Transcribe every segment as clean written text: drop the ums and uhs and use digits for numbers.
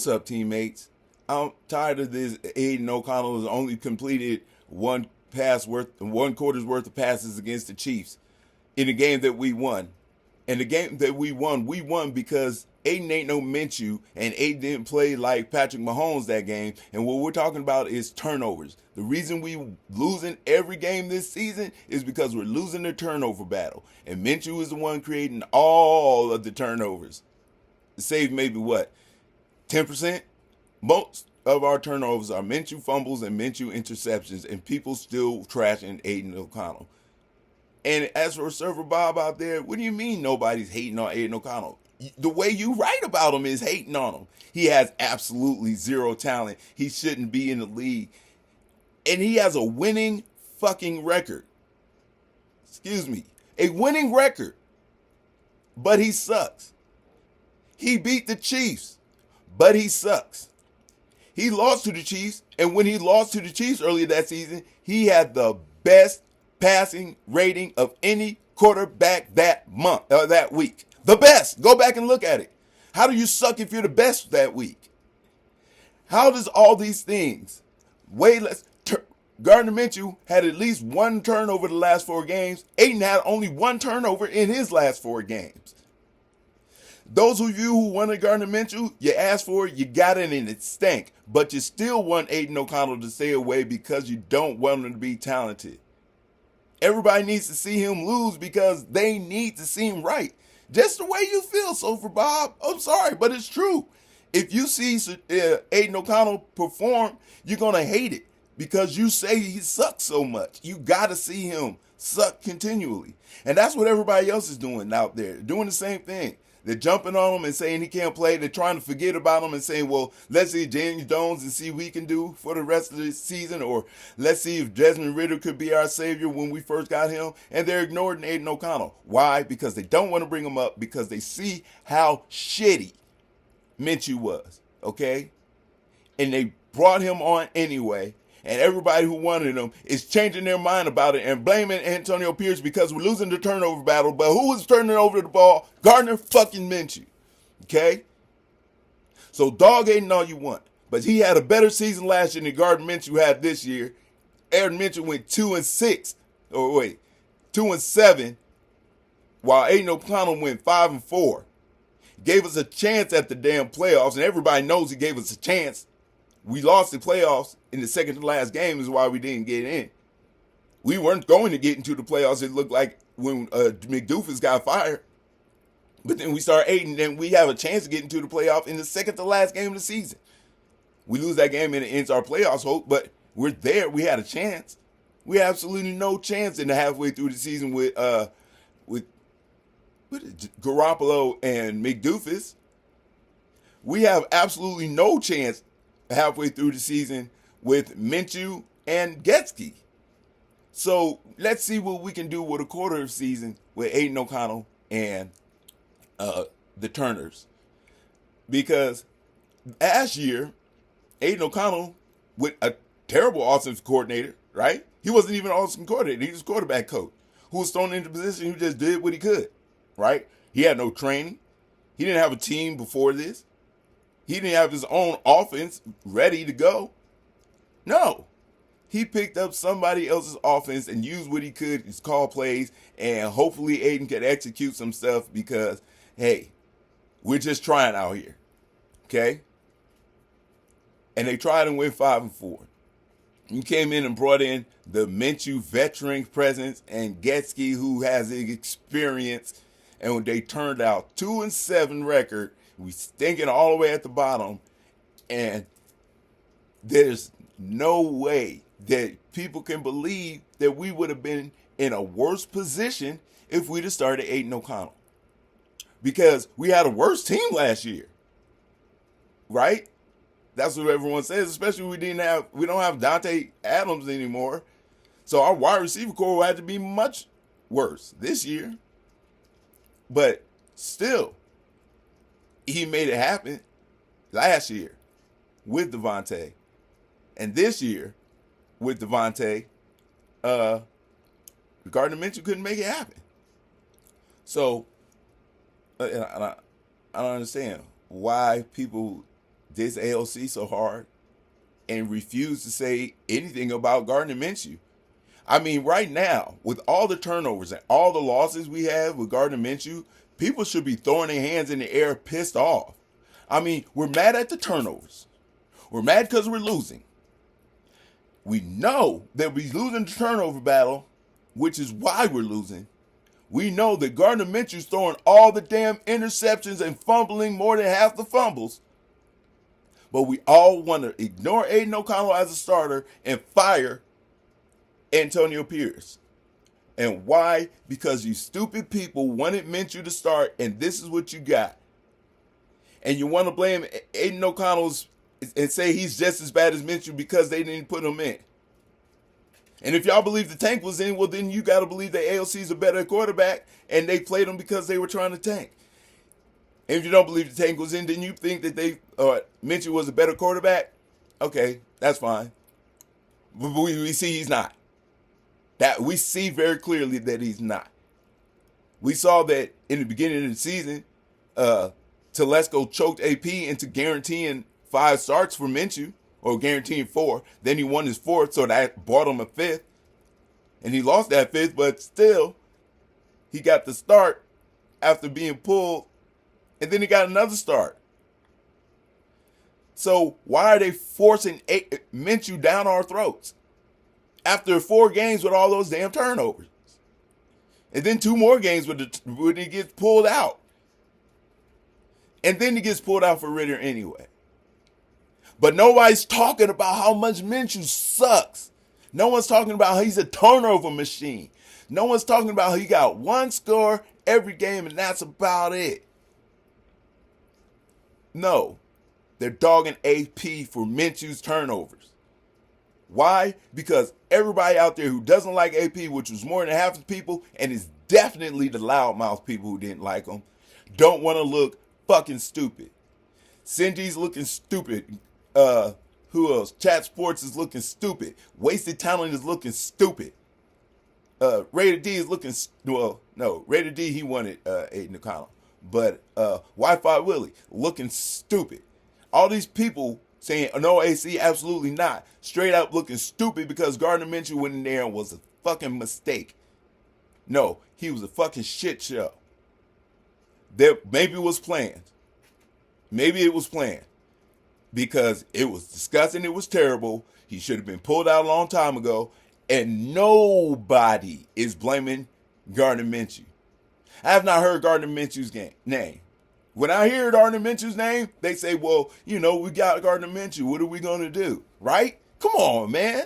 what's up, teammates? I'm tired of this. Aiden O'Connell has only completed one quarter's worth of passes against the Chiefs in the game that we won. And the game that we won because Aiden ain't no Minshew, and Aiden didn't play like Patrick Mahomes that game. And what we're talking about is turnovers. The reason we losing every game this season is because we're losing the turnover battle. And Minshew is the one creating all of the turnovers. Save maybe what? 10%? Most of our turnovers are Minshew fumbles and Minshew interceptions, and people still trashing Aiden O'Connell. And as for Server Bob out there, what do you mean nobody's hating on Aiden O'Connell? The way you write about him is hating on him. He has absolutely zero talent. He shouldn't be in the league. And he has a winning fucking record. Excuse me. A winning record. But he sucks. He beat the Chiefs, but he sucks. He lost to the Chiefs, and when he lost to the Chiefs earlier that season, he had the best passing rating of any quarterback that week. The best. Go back and look at it. How do you suck if you're the best that week? How does all these things way less? Gardner Minshew had at least one turnover the last 4 games. Aiden had only one turnover in his last 4 games. Those of you who wanted Gardner Minshew, you asked for it, you got it, and it stank. But you still want Aiden O'Connell to stay away because you don't want him to be talented. Everybody needs to see him lose because they need to see him right. Just the way you feel, Sofer Bob. I'm sorry, but it's true. If you see Aiden O'Connell perform, you're going to hate it because you say he sucks so much. You got to see him suck continually. And that's what everybody else is doing out there, doing the same thing. They're jumping on him and saying he can't play. They're trying to forget about him and saying, well, let's see James Jones and see what he can do for the rest of the season. Or let's see if Desmond Ridder could be our savior when we first got him. And they're ignoring Aiden O'Connell. Why? Because they don't want to bring him up because they see how shitty Minshew was. Okay? And they brought him on anyway. And everybody who wanted him is changing their mind about it and blaming Antonio Pierce because we're losing the turnover battle. But who was turning over the ball? Gardner fucking Minshew. Okay? So dog Aiden all you want. But he had a better season last year than Gardner Minshew had this year. Aaron Minshew went 2-6. 2-7. While Aiden O'Connell went 5-4. Gave us a chance at the damn playoffs. And everybody knows he gave us a chance. We lost the playoffs in the second to last game is why we didn't get in. We weren't going to get into the playoffs, it looked like, when McDoofus got fired. But then we start Aiden, and we have a chance to get into the playoff in the second to last game of the season. We lose that game and it ends our playoffs hope, but we're there. We had a chance. We had absolutely no chance in the halfway through the season with Garoppolo and McDoofus. We have absolutely no chance halfway through the season with Minshew and Getsky. So let's see what we can do with a quarter of season with Aiden O'Connell and the Turners. Because last year, Aiden O'Connell with a terrible offensive coordinator, right? He wasn't even an offensive coordinator. He was a quarterback coach who was thrown into position who just did what he could, right? He had no training. He didn't have a team before this. He didn't have his own offense ready to go. No. He picked up somebody else's offense and used what he could, his call plays, and hopefully Aiden could execute some stuff because, hey, we're just trying out here. Okay? And they tried and went 5-4. You came in and brought in the Minshew veteran presence and Getsky, who has experience, and when they turned out 2-7 record, we stinking all the way at the bottom, and there's no way that people can believe that we would have been in a worse position if we'd have started Aiden O'Connell. Because we had a worse team last year, right? That's what everyone says, especially we don't have Dante Adams anymore. So our wide receiver core will have to be much worse this year. But still, he made it happen last year with Devontae. And this year with Devontae, Gardner Minshew couldn't make it happen. So I don't understand why people this AOC so hard and refuse to say anything about Gardner Minshew. I mean, right now, with all the turnovers and all the losses we have with Gardner Minshew, people should be throwing their hands in the air pissed off. I mean, we're mad at the turnovers. We're mad because we're losing. We know that we're losing the turnover battle, which is why we're losing. We know that Gardner Minshew's throwing all the damn interceptions and fumbling more than half the fumbles. But we all want to ignore Aiden O'Connell as a starter and fire Antonio Pierce. And why? Because you stupid people wanted Minshew to start, and this is what you got. And you want to blame Aiden O'Connell's and say he's just as bad as Minshew because they didn't put him in. And if y'all believe the tank was in, well, then you got to believe that AOC is a better quarterback, and they played him because they were trying to tank. And if you don't believe the tank was in, then you think that Minshew was a better quarterback. Okay, that's fine. But we see he's not. That we see very clearly that he's not. We saw that in the beginning of the season, Telesco choked AP into guaranteeing 5 starts for Minshew, or guaranteeing 4. Then he won his 4th, so that bought him a 5th. And he lost that 5th, but still, he got the start after being pulled, and then he got another start. So why are they forcing Minshew down our throats after 4 games with all those damn turnovers? And then 2 more games when he gets pulled out. And then he gets pulled out for Ritter anyway. But nobody's talking about how much Minshew sucks. No one's talking about how he's a turnover machine. No one's talking about how he got 1 score every game and that's about it. No. They're dogging AP for Minshew's turnovers. Why? Because everybody out there who doesn't like AP, which was more than half the people, and is definitely the loudmouth people who didn't like him, don't want to look fucking stupid. Cindy's looking stupid. Who else? Chat Sports is looking stupid. Wasted Talent is looking stupid. Rated D is looking, Rated D, he wanted Aiden O'Connell. But Wi-Fi Willie looking stupid. All these people saying, no, AC, absolutely not. Straight up looking stupid because Gardner Minshew went in there and was a fucking mistake. No, he was a fucking shit show. Maybe it was planned. Maybe it was planned. Because it was disgusting, it was terrible. He should have been pulled out a long time ago. And nobody is blaming Gardner Minshew. I have not heard Gardner Minshew's name. When I hear Gardner Minshew's name, they say, well, we got Gardner Minshew. What are we going to do? Right? Come on, man.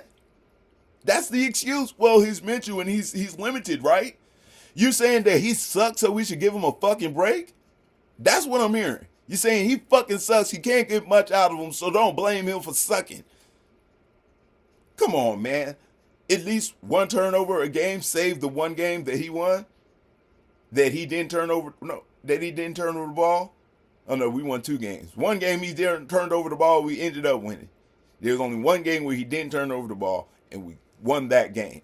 That's the excuse. Well, he's Minshew and he's limited, right? You saying that he sucks so we should give him a fucking break? That's what I'm hearing. You're saying he fucking sucks. He can't get much out of him, so don't blame him for sucking. Come on, man. At least 1 turnover a game saved the 1 game that he won. That he didn't turn over. No, that he didn't turn over the ball. Oh, no, we won 2 games. 1 game he didn't turn over the ball. We ended up winning. There was only 1 game where he didn't turn over the ball, and we won that game.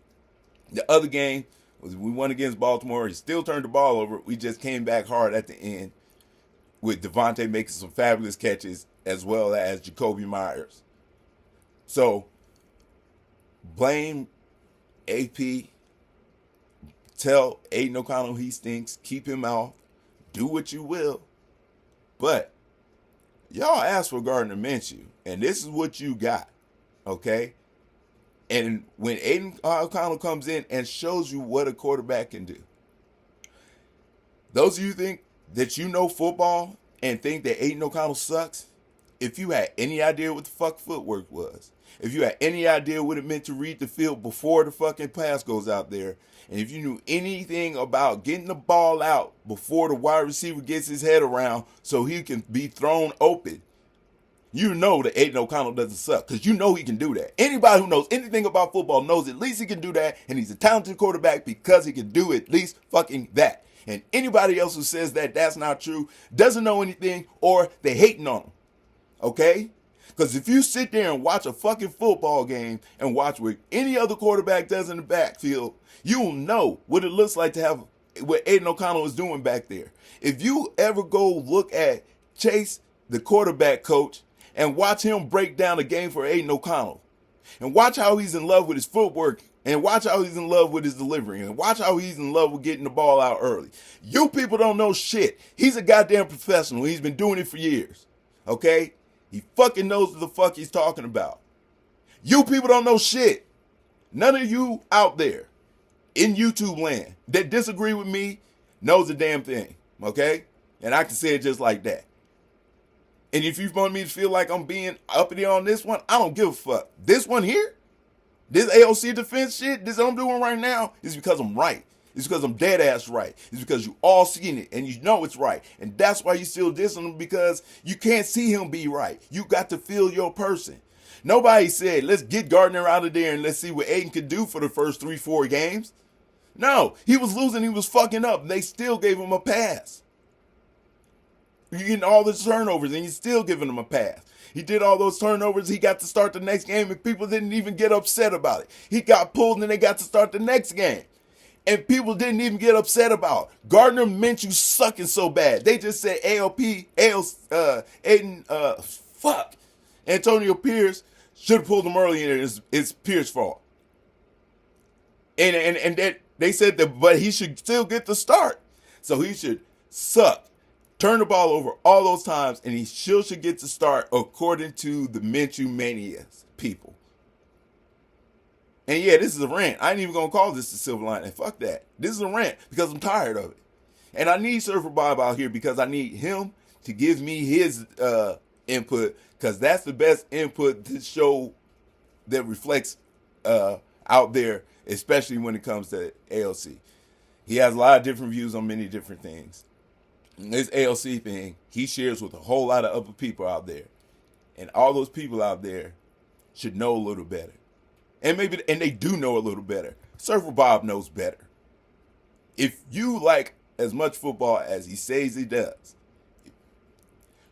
The other game was we won against Baltimore. He still turned the ball over. We just came back hard at the end with Devontae making some fabulous catches as well as Jacoby Myers. So, blame AP. Tell Aiden O'Connell he stinks. Keep him out. Do what you will. But y'all asked for Gardner Minshew, and this is what you got. Okay? And when Aiden O'Connell comes in and shows you what a quarterback can do, those of you think that you know football and think that Aiden O'Connell sucks, if you had any idea what the fuck footwork was, if you had any idea what it meant to read the field before the fucking pass goes out there, and if you knew anything about getting the ball out before the wide receiver gets his head around so he can be thrown open, you know that Aiden O'Connell doesn't suck because you know he can do that. Anybody who knows anything about football knows at least he can do that, and he's a talented quarterback because he can do at least fucking that. And anybody else who says that that's not true doesn't know anything or they hating on him. Okay? Because if you sit there and watch a fucking football game and watch what any other quarterback does in the backfield, you'll know what it looks like to have what Aiden O'Connell is doing back there. If you ever go look at Chase, the quarterback coach, and watch him break down the game for Aiden O'Connell. And watch how he's in love with his footwork. And watch how he's in love with his delivery. And watch how he's in love with getting the ball out early. You people don't know shit. He's a goddamn professional. He's been doing it for years. Okay? He fucking knows what the fuck he's talking about. You people don't know shit. None of you out there in YouTube land that disagree with me knows a damn thing. Okay? And I can say it just like that. And if you want me to feel like I'm being uppity on this one, I don't give a fuck. This one here, this AOC defense shit, this I'm doing right now, is because I'm right. It's because I'm dead ass right. It's because you all seen it and you know it's right. And that's why you still dissing him, because you can't see him be right. You got to feel your person. Nobody said, let's get Gardner out of there and let's see what Aiden could do for the first 3-4 games. No, he was losing, he was fucking up. And they still gave him a pass. You're getting all the turnovers and you're still giving him a pass. He did all those turnovers. He got to start the next game and people didn't even get upset about it. He got pulled and they got to start the next game. And people didn't even get upset about it. Gardner Minshew sucking so bad. They just said Antonio Pierce should have pulled him early and it's Pierce's fault. And that they said that, but he should still get the start. So he should suck. Turn the ball over all those times, and he still should get to start according to the Minshew Manias people. And yeah, this is a rant. I ain't even going to call this the silver lining. Fuck that. This is a rant because I'm tired of it. And I need Surfer Bob out here because I need him to give me his input, because that's the best input to show that reflects out there, especially when it comes to AOC. He has a lot of different views on many different things. This ALC thing, he shares with a whole lot of other people out there. And all those people out there should know a little better. And they do know a little better. Surfer Bob knows better. If you like as much football as he says he does,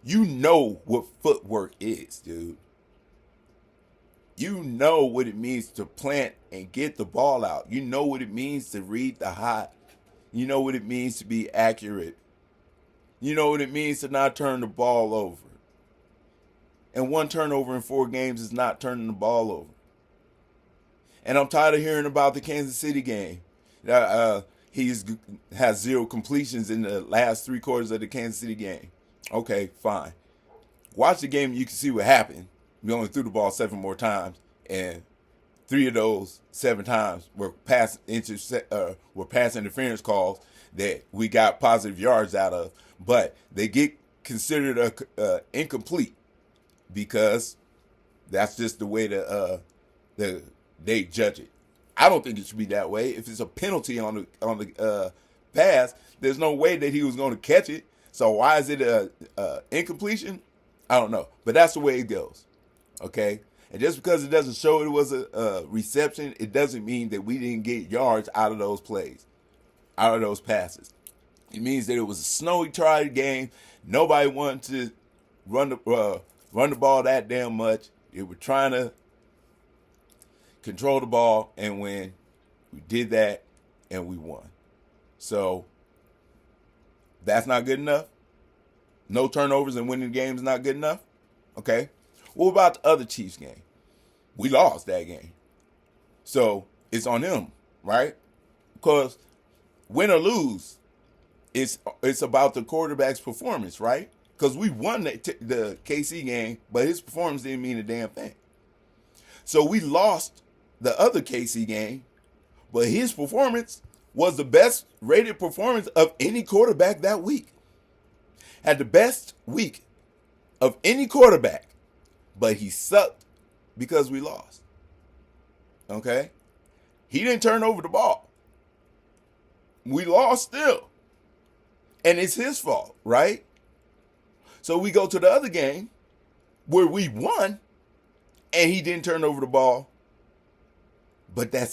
you know what footwork is, dude. You know what it means to plant and get the ball out. You know what it means to read the hot. You know what it means to be accurate. You know what it means to not turn the ball over. And one turnover in 4 games is not turning the ball over. And I'm tired of hearing about the Kansas City game. He has 0 completions in the last 3 quarters of the Kansas City game. Okay, fine. Watch the game and you can see what happened. We only threw the ball 7 more times. And 3 of those 7 times were pass interference calls that we got positive yards out of. But they get considered incomplete because that's just the way they judge it. I don't think it should be that way. If it's a penalty on the pass, there's no way that he was going to catch it. So why is it a incompletion? I don't know. But that's the way it goes. Okay? And just because it doesn't show it was a reception, it doesn't mean that we didn't get yards out of those plays, out of those passes. It means that it was a snowy, tried game. Nobody wanted to run the ball that damn much. They were trying to control the ball and win. We did that, and we won. So that's not good enough. No turnovers and winning the game is not good enough. Okay. What about the other Chiefs game? We lost that game. So it's on them, right? Because win or lose, it's about the quarterback's performance, right? Because we won the KC game, but his performance didn't mean a damn thing. So we lost the other KC game, but his performance was the best rated performance of any quarterback that week. Had the best week of any quarterback, but he sucked because we lost. Okay? He didn't turn over the ball. We lost still. And it's his fault, right? So we go to the other game where we won and he didn't turn over the ball. But that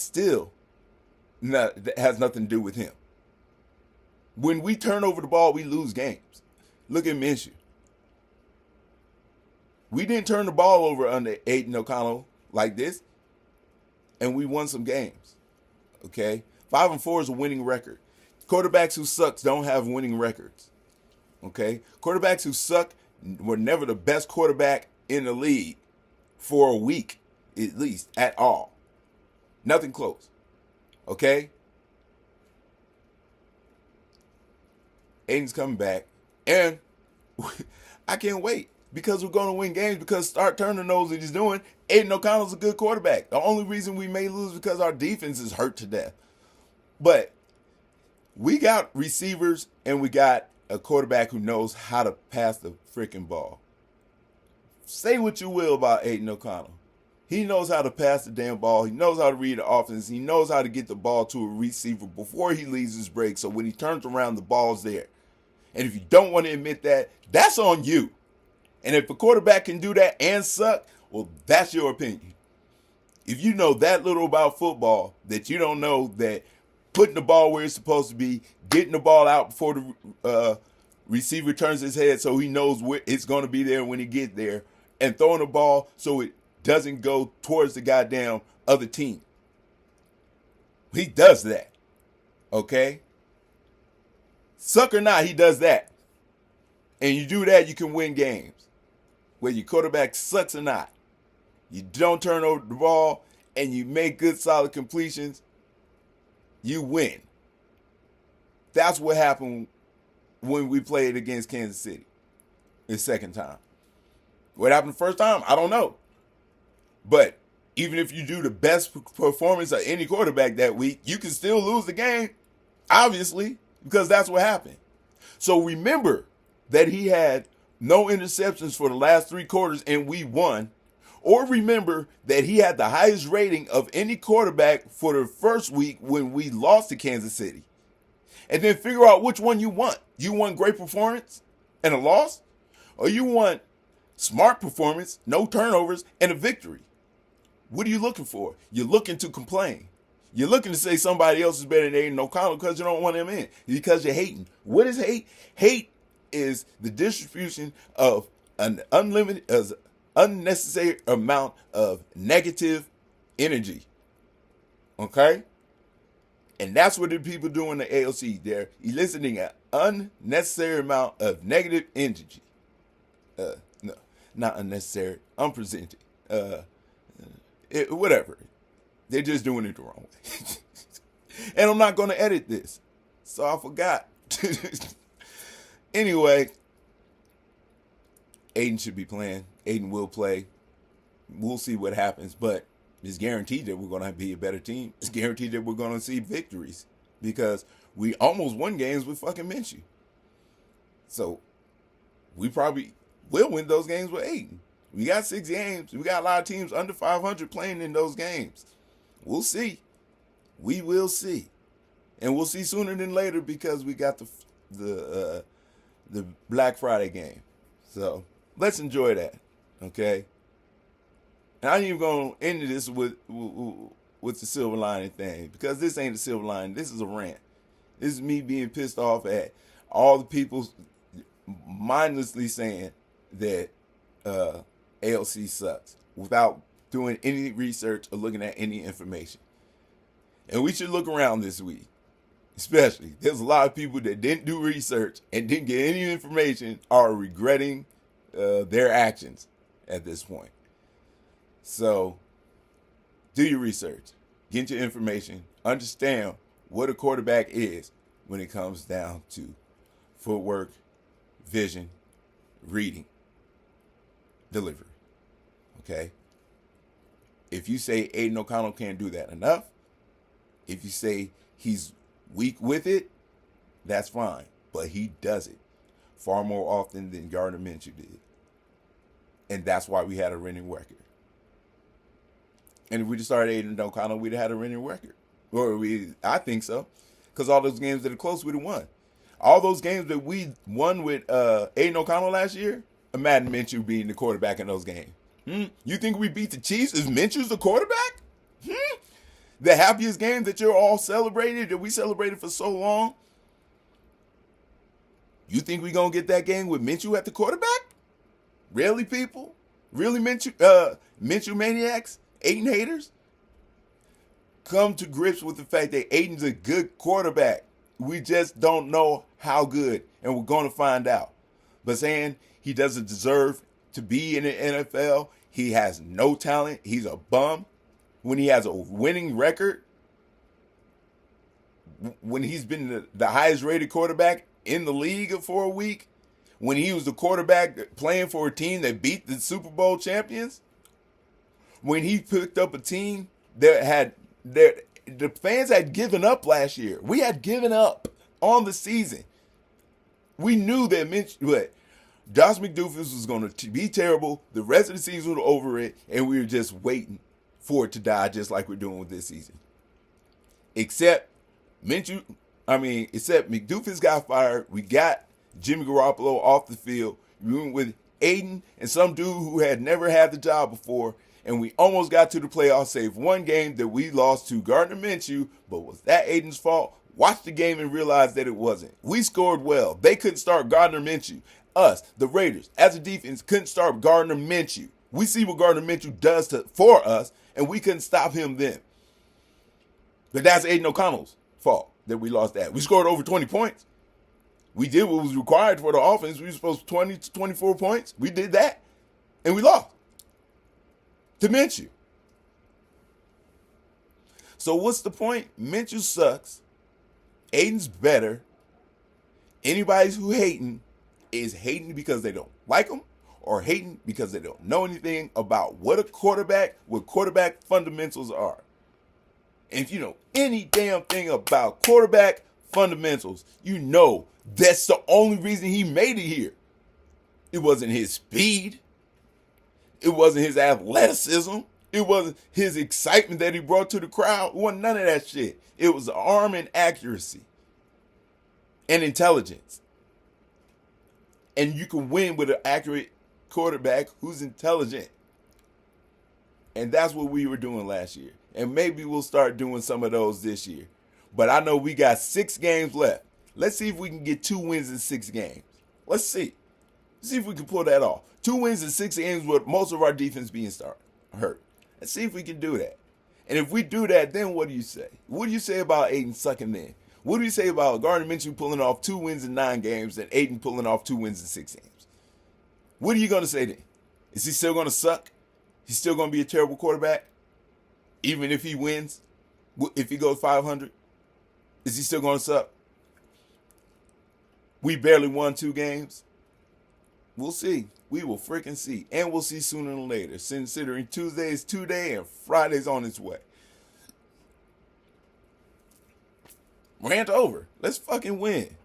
has nothing to do with him. When we turn over the ball, we lose games. Look at Minshew. We didn't turn the ball over under Aiden O'Connell like this, and we won some games. Okay? 5-4 is a winning record. Quarterbacks who suck don't have winning records. Okay? Quarterbacks who suck were never the best quarterback in the league for a week, at least, at all. Nothing close. Okay? Aiden's coming back. And I can't wait because we're going to win games because Start Turner knows what he's doing. Aiden O'Connell's a good quarterback. The only reason we may lose is because our defense is hurt to death. But we got receivers and we got a quarterback who knows how to pass the freaking ball. Say what you will about Aiden O'Connell. He knows how to pass the damn ball. He knows how to read the offense. He knows how to get the ball to a receiver before he leaves his break. So when he turns around, the ball's there. And if you don't want to admit that, that's on you. And if a quarterback can do that and suck, well, that's your opinion. If you know that little about football, that you don't know that putting the ball where it's supposed to be, getting the ball out before the receiver turns his head so he knows where it's going to be there when he gets there, and throwing the ball so it doesn't go towards the goddamn other team. He does that. Okay? Suck or not, he does that. And you do that, you can win games. Whether your quarterback sucks or not. You don't turn over the ball and you make good solid completions, you win. That's what happened when we played against Kansas City the second time. What happened the first time? I don't know. But even if you do the best performance of any quarterback that week, you can still lose the game, obviously, because that's what happened. So remember that he had no interceptions for the last 3 quarters and we won. Or remember that he had the highest rating of any quarterback for the first week when we lost to Kansas City. And then figure out which one you want. You want great performance and a loss? Or you want smart performance, no turnovers, and a victory? What are you looking for? You're looking to complain. You're looking to say somebody else is better than Aiden O'Connell because you don't want him in. Because you're hating. What is hate? Hate is the distribution of an unnecessary amount of negative energy. Okay? And that's what the people do in the AOC. They're eliciting an unnecessary amount of negative energy. No, not unnecessary, unpresented. Whatever. They're just doing it the wrong way. And I'm not going to edit this. So I forgot. Anyway, Aiden should be playing. Aiden will play. We'll see what happens. But it's guaranteed that we're going to be a better team. It's guaranteed that we're going to see victories. Because we almost won games with fucking Minshew. So we probably will win those games with Aiden. We got 6 games. We got a lot of teams under 500 playing in those games. We'll see. We will see. And we'll see sooner than later because we got the Black Friday game. So let's enjoy that. Okay? And I'm even going to end this with the silver lining thing. Because this ain't a silver lining. This is a rant. This is me being pissed off at all the people mindlessly saying that ALC sucks without doing any research or looking at any information. And we should look around this week. Especially, there's a lot of people that didn't do research and didn't get any information are regretting their actions at this point. So, do your research. Get your information. Understand what a quarterback is when it comes down to footwork, vision, reading, delivery. Okay? If you say Aiden O'Connell can't do that enough, if you say he's weak with it, that's fine. But he does it far more often than Gardner Minshew did. And that's why we had a winning record. And if we just started Aiden O'Connell, we'd have had a winning record. I think so. Because all those games that are close, we'd have won. All those games that we won with Aiden O'Connell last year, imagine Minshew being the quarterback in those games. You think we beat the Chiefs? Is Minshew's the quarterback? The happiest game that you're all celebrated, that we celebrated for so long? You think we're going to get that game with Minshew at the quarterback? Really, people? Really, Minshew maniacs? Aiden haters? Come to grips with the fact that Aiden's a good quarterback. We just don't know how good, and we're going to find out. But saying he doesn't deserve to be in the NFL. He has no talent. He's a bum. When he has a winning record, when he's been the highest rated quarterback in the league for a week, when he was the quarterback playing for a team that beat the Super Bowl champions, when he picked up a team that had the fans had given up last year. We had given up on the season. We knew that Josh McDouglas was going to be terrible. The rest of the season was over it, and we were just waiting for it to die, just like we're doing with this season. Except McDouglas got fired. We got Jimmy Garoppolo off the field. We went with Aiden and some dude who had never had the job before, and we almost got to the playoffs, save one game that we lost to Gardner Minshew. But was that Aiden's fault? Watch the game and realize that it wasn't. We scored well. They couldn't start Gardner Minshew. Us, the Raiders, as a defense, couldn't start Gardner Minshew. We see what Gardner Minshew does for us, and we couldn't stop him then. But that's Aiden O'Connell's fault that we lost that. We scored over 20 points. We did what was required for the offense. We were supposed to 20 to 24 points. We did that, and we lost to Minshew. So what's the point? Minshew sucks. Aiden's better. Anybody who hating is hating because they don't like him or hating because they don't know anything about what quarterback fundamentals are. And if you know any damn thing about quarterback fundamentals, you know that's the only reason he made it here. It wasn't his speed. It wasn't his athleticism. It wasn't his excitement that he brought to the crowd. It wasn't none of that shit. It was arm and accuracy and intelligence. And you can win with an accurate quarterback who's intelligent. And that's what we were doing last year. And maybe we'll start doing some of those this year. But I know we got 6 games left. Let's see if we can get 2 wins in 6 games. Let's see. See if we can pull that off. 2 wins in 6 games with most of our defense being hurt. Let's see if we can do that. And if we do that, then what do you say? What do you say about Aiden sucking in? What do you say about Gardner Minshew pulling off 2 wins in 9 games and Aiden pulling off 2 wins in 6 games? What are you going to say then? Is he still going to suck? He's still going to be a terrible quarterback? Even if he wins? If he goes 500? Is he still going to suck? We barely won 2 games. We'll see. We will freaking see. And we'll see sooner than later, considering Tuesday is 2-day and Friday's on its way. Rant over. Let's fucking win.